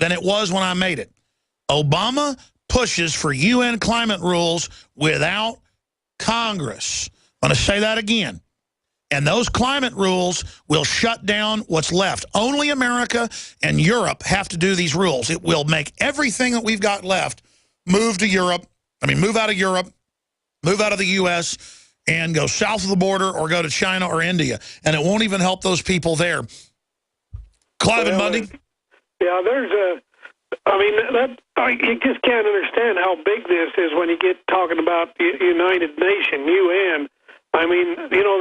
than it was when I made it. Obama pushes for UN climate rules without Congress. I'm going to say that again. And those climate rules will shut down what's left. Only America and Europe have to do these rules. It will make everything that we've got left move to Europe. I mean, move out of Europe, move out of the U.S., and go south of the border or go to China or India. And it won't even help those people there. Clive and Bundy? Yeah, there's a... I mean, you just can't understand how big this is when you get talking about the United Nations, UN. I mean, you know,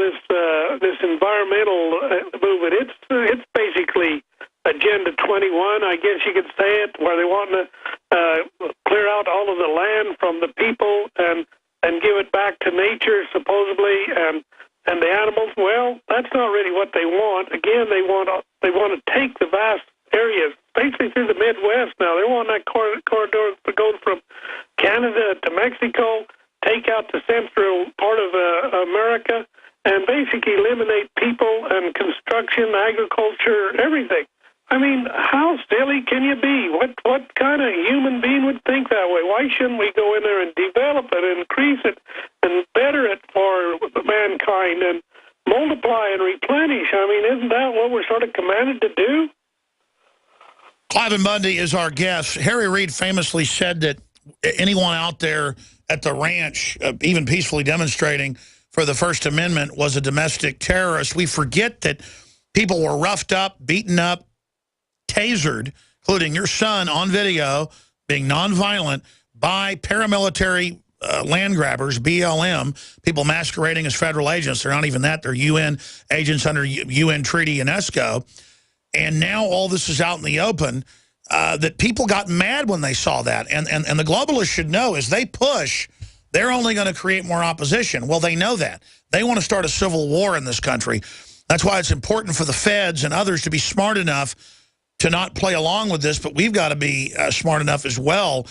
this environmental movement, it's basically Agenda 21, I guess you could say it, where they want to clear out all of the land from the people and give it back to nature, supposedly, and the animals. Well, that's not really what they want. Again, they want to take the vast areas, basically through the Midwest now. They want that corridor to go from Canada to Mexico, take out the central part of America, and basically eliminate people and construction, agriculture, everything. I mean, how silly can you be? What kind of human being would think that way? Why shouldn't we go in there and develop it, and increase it, and better it for mankind, and multiply and replenish? I mean, isn't that what we're sort of commanded to do? Clive and Bundy is our guest. Harry Reid famously said that anyone out there at the ranch, even peacefully demonstrating for the First Amendment, was a domestic terrorist. We forget that people were roughed up, beaten up, tasered, including your son on video, being nonviolent by paramilitary land grabbers, BLM, people masquerading as federal agents. They're not even that. They're UN agents under UN treaty UNESCO. And now all this is out in the open, that people got mad when they saw that. And the globalists should know, as they push, they're only going to create more opposition. Well, they know that. They want to start a civil war in this country. That's why it's important for the feds and others to be smart enough to not play along with this, but we've got to be smart enough as well.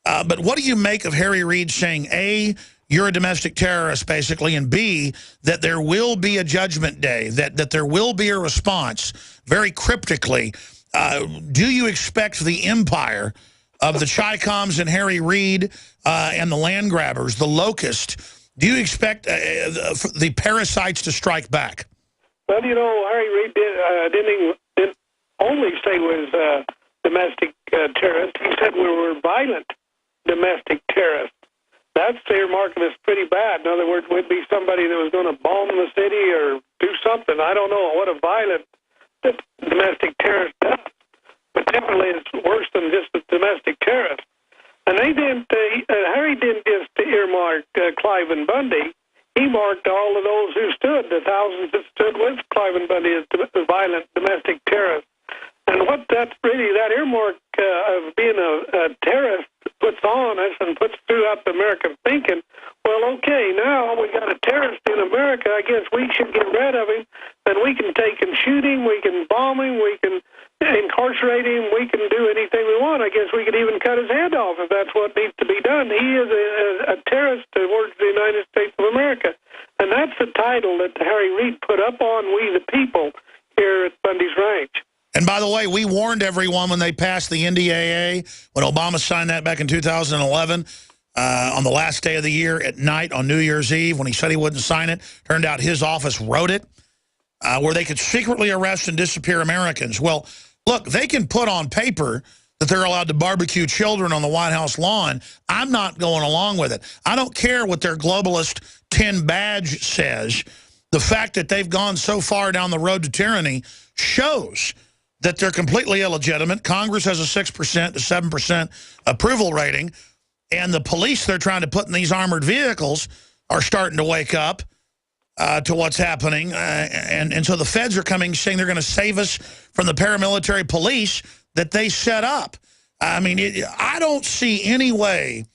But what do you make of Harry Reid saying, A, you're a domestic terrorist, basically, and B, that there will be a judgment day, that there will be a response, very cryptically? Do you expect the empire of the Chi-Coms and Harry Reid and the land grabbers, the locust, do you expect the parasites to strike back? Well, you know, Harry Reid didn't only say we was domestic terrorists. He said we were violent domestic terrorists. That's earmarking us pretty bad. In other words, we'd be somebody that was going to bomb the city or do something. I don't know what a violent domestic terrorist does, but definitely it's worse than just a domestic terrorist. And they didn't. Harry didn't just earmark Clive and Bundy. He marked all of those who stood, the thousands that stood with Clive and Bundy as violent domestic terrorists. And what that's really, that earmark of being a terrorist puts on us and puts throughout the American thinking, well, okay, now we got a terrorist in America, I guess we should get rid of him, and we can take and shoot him, we can bomb him, we can incarcerate him, we can do anything we want. I guess we could even cut his head off if that's what needs to be done. He is a terrorist towards the United States of America. And that's the title that Harry Reid put up on We the People here at Bundy's Ranch. And by the way, we warned everyone when they passed the NDAA, when Obama signed that back in 2011, on the last day of the year at night on New Year's Eve, when he said he wouldn't sign it. Turned out his office wrote it, where they could secretly arrest and disappear Americans. Well, look, they can put on paper that they're allowed to barbecue children on the White House lawn. I'm not going along with it. I don't care what their globalist 10 badge says. The fact that they've gone so far down the road to tyranny shows that they're completely illegitimate. Congress has a 6% to 7% approval rating, and the police they're trying to put in these armored vehicles are starting to wake up to what's happening. And so the feds are coming saying they're going to save us from the paramilitary police that they set up. I mean, I don't see any way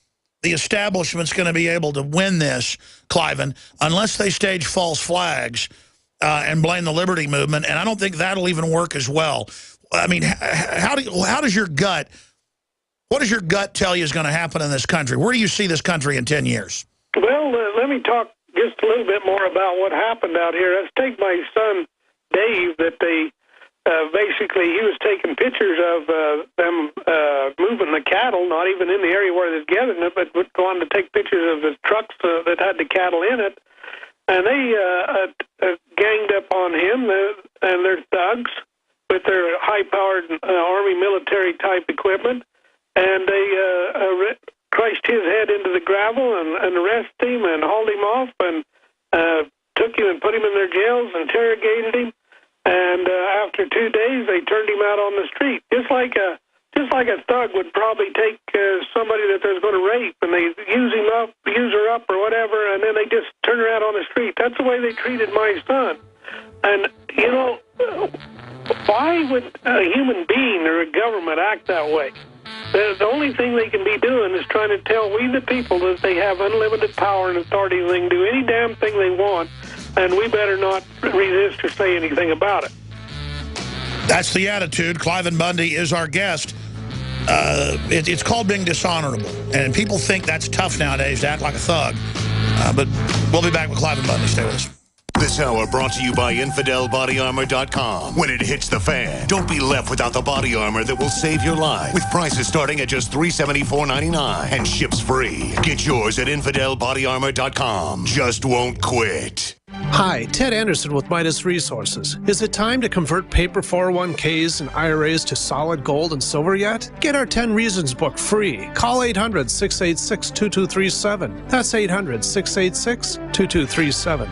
the establishment's going to be able to win this, Cliven, unless they stage false flags and blame the Liberty Movement, and I don't think that'll even work as well. I mean, how does your gut, what does your gut tell you is going to happen in this country? Where do you see this country in 10 years? Well, let me talk just a little bit more about what happened out here. Let's take my son, Dave, that they basically, he was taking pictures of them cattle, not even in the area where they're gathering it, but would go on to take pictures of the trucks that had the cattle in it. And they ganged up on him, and they're thugs with their high-powered Army military-type equipment, and they crushed his head into the gravel and arrested him and hauled him off and took him and put him in their jails, interrogated him, and after 2 days they turned him out on the street, just like a thug would probably take somebody that they're going to rape, and they use her up or whatever, and then they just turn her out on the street. That's the way they treated my son. And, you know, why would a human being or a government act that way? The only thing they can be doing is trying to tell we the people that they have unlimited power and authority, and they can do any damn thing they want, and we better not resist or say anything about it. That's the attitude. Cliven Bundy is our guest. It's called being dishonorable, and people think that's tough nowadays to act like a thug. But we'll be back with Cliven Bundy. Stay with us. This hour brought to you by InfidelBodyArmor.com. When it hits the fan, don't be left without the body armor that will save your life. With prices starting at just $374.99 and ships free. Get yours at InfidelBodyArmor.com. Just won't quit. Hi, Ted Anderson with Midas Resources. Is it time to convert paper 401ks and IRAs to solid gold and silver yet? Get our 10 Reasons book free. Call 800-686-2237. That's 800-686-2237.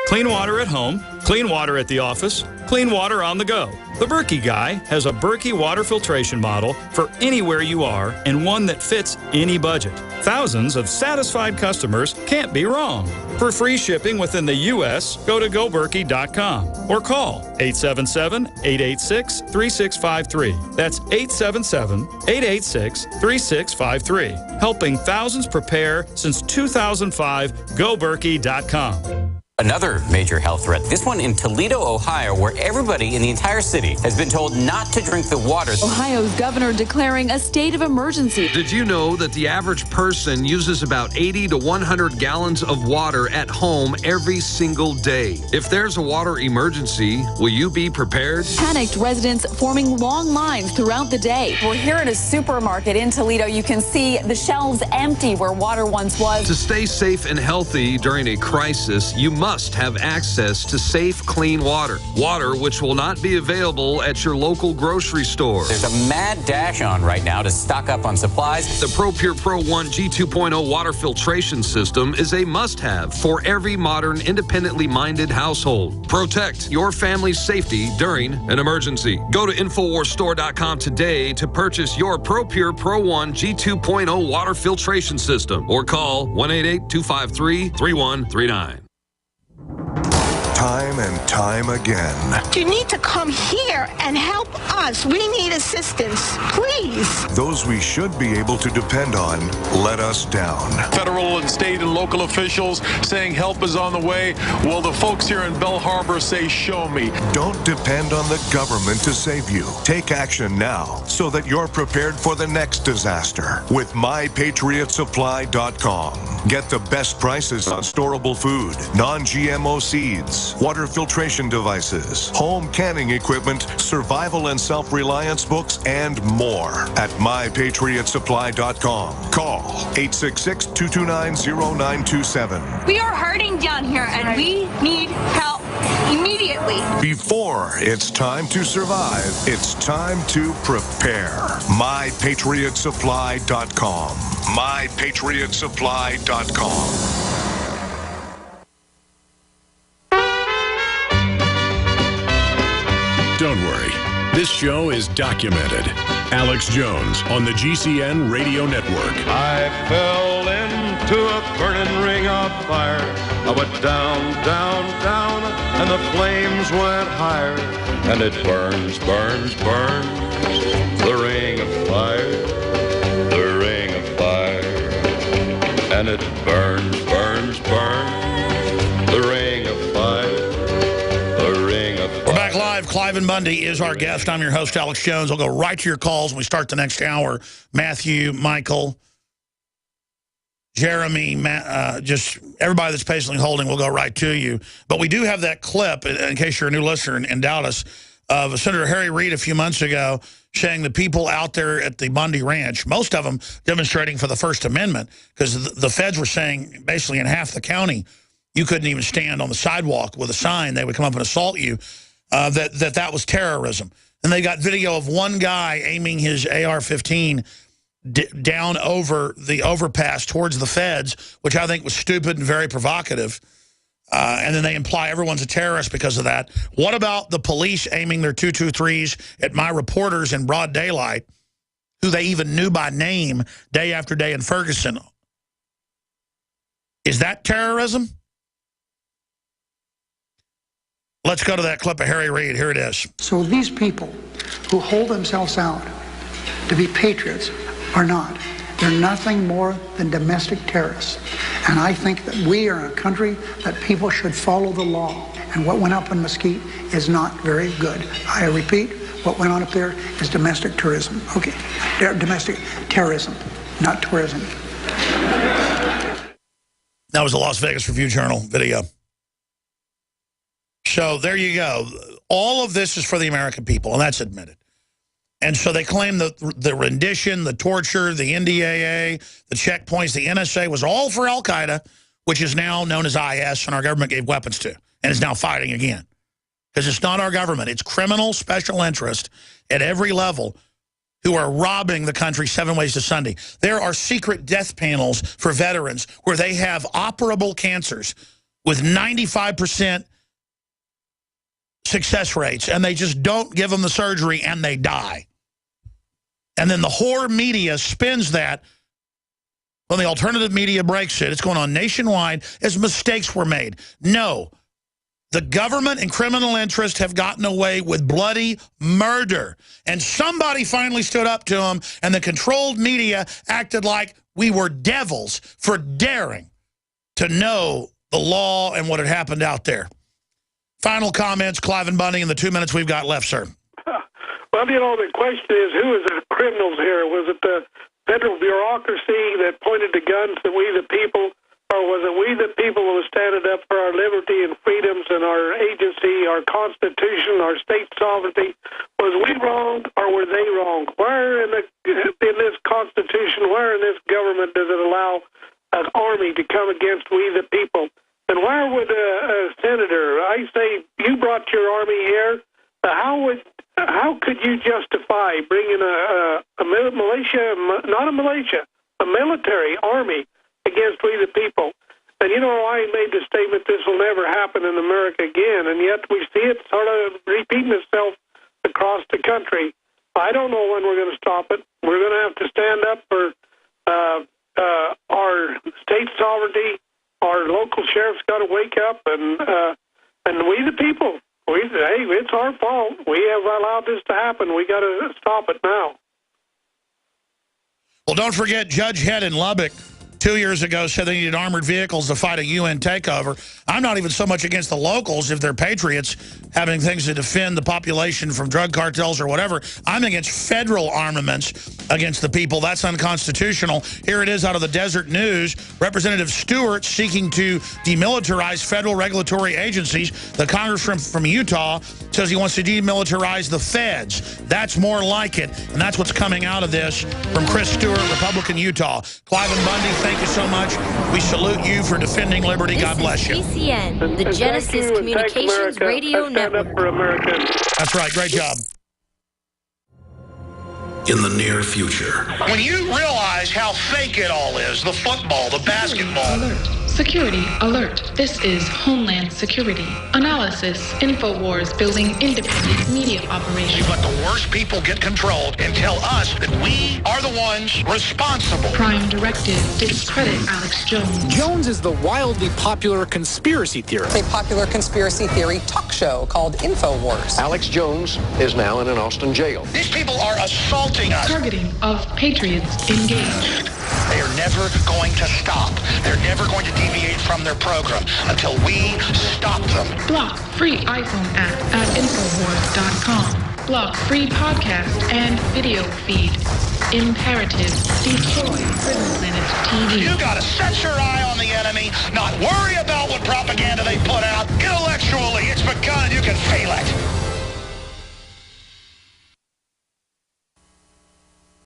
Clean water at home, clean water at the office, clean water on the go. The Berkey Guy has a Berkey water filtration model for anywhere you are and one that fits any budget. Thousands of satisfied customers can't be wrong. For free shipping within the U.S., go to goberkey.com or call 877-886-3653. That's 877-886-3653. Helping thousands prepare since 2005, goberkey.com. Another major health threat, this one in Toledo, Ohio, where everybody in the entire city has been told not to drink the water. Ohio's governor declaring a state of emergency. Did you know that the average person uses about 80 to 100 gallons of water at home every single day? If there's a water emergency, will you be prepared? Panicked residents forming long lines throughout the day. We're here at a supermarket in Toledo. You can see the shelves empty where water once was. To stay safe and healthy during a crisis, you must have access to safe, clean water. Water which will not be available at your local grocery store. There's a mad dash on right now to stock up on supplies. The ProPure Pro 1 G2.0 water filtration system is a must-have for every modern, independently minded household. Protect your family's safety during an emergency. Go to InfoWarsStore.com today to purchase your ProPure Pro 1 G2.0 water filtration system or call 1-888-253-3139. Time and time again. You need to come here and help us. We need assistance, please. Those we should be able to depend on let us down. Federal and state and local officials saying help is on the way. Well, the folks here in Bell Harbor say, show me. Don't depend on the government to save you. Take action now so that you're prepared for the next disaster with MyPatriotSupply.com. Get the best prices on storable food, non-GMO seeds, water filtration devices, home canning equipment, survival and self-reliance books, and more at MyPatriotSupply.com. Call 866-229-0927. We are hurting down here and we need help immediately. Before it's time to survive, it's time to prepare. MyPatriotSupply.com. MyPatriotSupply.com. Don't worry. This show is documented. Alex Jones on the GCN Radio Network. I fell into a burning ring of fire. I went down, down, down, and the flames went higher. And it burns, burns, burns, the ring of fire, the ring of fire. And it burns, burns, burns, the ring of fire. We're back live. Cliven Bundy is our guest. I'm your host, Alex Jones. I'll go right to your calls when we start the next hour. Matthew, Michael, Jeremy, just everybody that's patiently holding will go right to you. But we do have that clip, in case you're a new listener in Dallas, of Senator Harry Reid a few months ago saying the people out there at the Bundy Ranch, most of them demonstrating for the First Amendment, because the feds were saying basically in half the county you couldn't even stand on the sidewalk with a sign. They would come up and assault you, that was terrorism. And they got video of one guy aiming his AR-15 down over the overpass towards the feds, which I think was stupid and very provocative. And then they imply everyone's a terrorist because of that. What about the police aiming their 223s at my reporters in broad daylight, who they even knew by name day after day in Ferguson? Is that terrorism? Let's go to that clip of Harry Reid. Here it is. So these people who hold themselves out to be patriots are not. They're nothing more than domestic terrorists. And I think that we are a country that people should follow the law. And what went up in Mesquite is not very good. I repeat, what went on up there is domestic tourism. Okay, domestic terrorism, not tourism. That was a Las Vegas Review-Journal video. So there you go. All of this is for the American people, and that's admitted. And so they claim that the rendition, the torture, the NDAA, the checkpoints, the NSA was all for Al-Qaeda, which is now known as IS, and our government gave weapons to, and is now fighting again. Because it's not our government. It's criminal special interest at every level who are robbing the country 7 ways to Sunday. There are secret death panels for veterans where they have operable cancers with 95% success rates, and they just don't give them the surgery, and they die. And then the whore media spins that when the alternative media breaks it. It's going on nationwide as mistakes were made. No, the government and criminal interests have gotten away with bloody murder. And somebody finally stood up to them, and the controlled media acted like we were devils for daring to know the law and what had happened out there. Final comments, Clive and Bundy, in the 2 minutes we've got left, sir. Well, you know, the question is, who is the criminals here? Was it the federal bureaucracy that pointed the guns at we the people, or was it we the people who were standing up for our liberty and freedoms and our agency, our Constitution, our state sovereignty? Was we wrong, or were they wrong? Where in this Constitution, where in this government does it allow an army to come against we the people? And where would a senator, I say, you brought your army here, how could you justify bringing a militia, not a militia, a military army against we the people? And, you know, I made the statement this will never happen in America again, and yet we see it sort of repeating itself across the country. I don't know when we're going to stop it. We're going to have to stand up for our state sovereignty. Our local sheriff's got to wake up, and we the people, hey, it's our fault. We have allowed this to happen. We got to stop it now. Well, don't forget, Judge Head in Lubbock 2 years ago said they needed armored vehicles to fight a UN takeover. I'm not even so much against the locals if they're patriots having things to defend the population from drug cartels or whatever. I'm against federal armaments against the people. That's unconstitutional. Here it is out of the Desert News. Representative Stewart seeking to demilitarize federal regulatory agencies. The congressman from Utah says he wants to demilitarize the feds. That's more like it, and that's what's coming out of this from Chris Stewart, Republican Utah. Clive and Bundy, thank you so much. We salute you for defending liberty. God bless you. GCN, the Genesis Communications Radio Network. That's right. Great job. In the near future. When you realize how fake it all is, the football, the basketball. Alert. Security alert. This is Homeland Security. Analysis. InfoWars building independent media operations. Let the worst people get control and tell us that we are the ones responsible. Prime directive. Discredit Alex Jones. Jones is the wildly popular conspiracy theorist. A popular conspiracy theory talk show called InfoWars. Alex Jones is now in an Austin jail. These people are assaulting us. Targeting of patriots engaged. They are never going to stop. They're never going to deviate from their program until we stop them. Block free iPhone app at Infowars.com. Block free podcast and video feed. Imperative. Destroy Prison Planet TV. You gotta set your eye on the enemy, not worry about what propaganda they put out. Intellectually, it's begun and you can feel it.